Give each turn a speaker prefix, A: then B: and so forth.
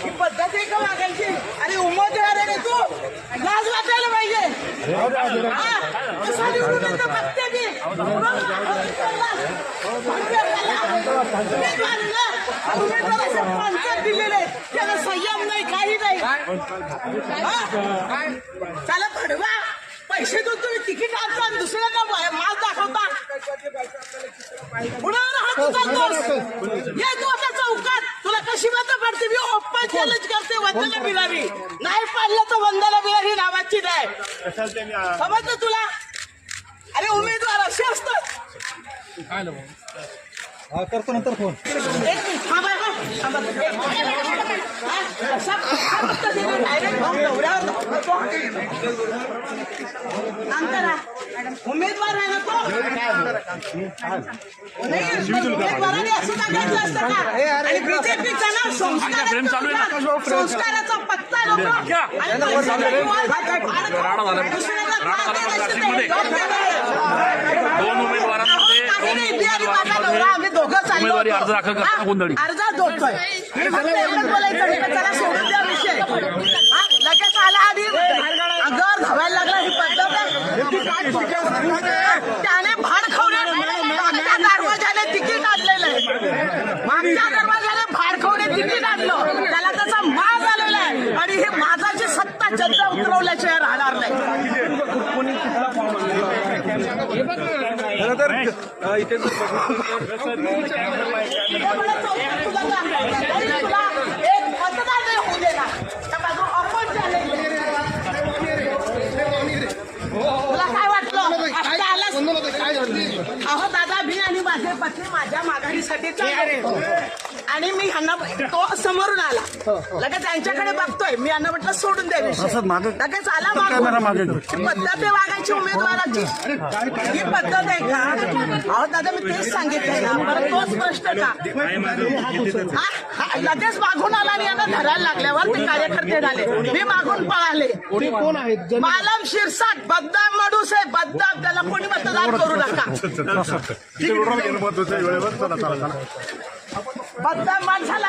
A: ही पद्धत आहे का वागायची? अरे उमेदवार आहे रे तू, लाज वाटायला पाहिजे. कसा निवडून येतो बघते मी. उमेदवाराचे पंचायत दिलेले, त्याला संयम नाही, काही नाही. त्याला फडवा पैसे देऊन तुम्ही तिकीट आणता आणि दुसऱ्यांना माल दाखवता. उडावर हात उचलतोस. ये तू आता चौकात, तुला कशी मतं पडते? मी ओपन चॅलेंज करते, वंदना बिरारी नाही पाडलं तर वंदना बिरारी नावाची नाही. समजलं तुला? अरे उमेदवार असे असतात.
B: करतो नंतर फोन.
A: एक मिनिट थांबा. उमेदवार आहे ना तो. उमेदवाराने असं टाकायचं असतं का? आणि बीजेपीचा ना संस्काराचा पत्ता नको. आम्ही दोघं चाललो अर्ज जोडतोय. त्याला सोडून द्या विषय. लगेच आला आधी अंगावर धावायला लागला. ही पद्धत आहे. त्याने भाड खावण्यात मागच्या दरवाजाने तिकीट आणलेलं आहे. मागच्या दरवाजाने भाड खावणे तिकीट आणलं. त्याला त्याचा माज आलेला आहे. आणि ही माझाची सत्ता जनता उतरवल्याशिवाय राहणार नाही.
B: खरं तर इथे
A: तुला काय वाटलं? अहो दादा, मी आणि माझे पत्नी माझ्या माघारीसाठी आणि मी ह्यांना तो समोरून आला. लगेच त्यांच्याकडे बघतोय. मी यांना म्हटलं सोडून द्या विषय. लगेच आला मागून. पद्धत आहे वागायची उमेदवाराची. ही पद्धत आहे का? अहो दादा, मी तेच सांगितलंय ना. बरं तोच प्रश्न का? लगेच मागून आला आणि यांना धरायला लागल्यावर ते कार्यकर्ते झाले. मी मागून पळाले.
B: कोण आहेत?
A: मालम शिरसाट बदनाम माणूस आहे. बदनाम. त्याला कोणी मतदान करू नका. बदनाम माणसाला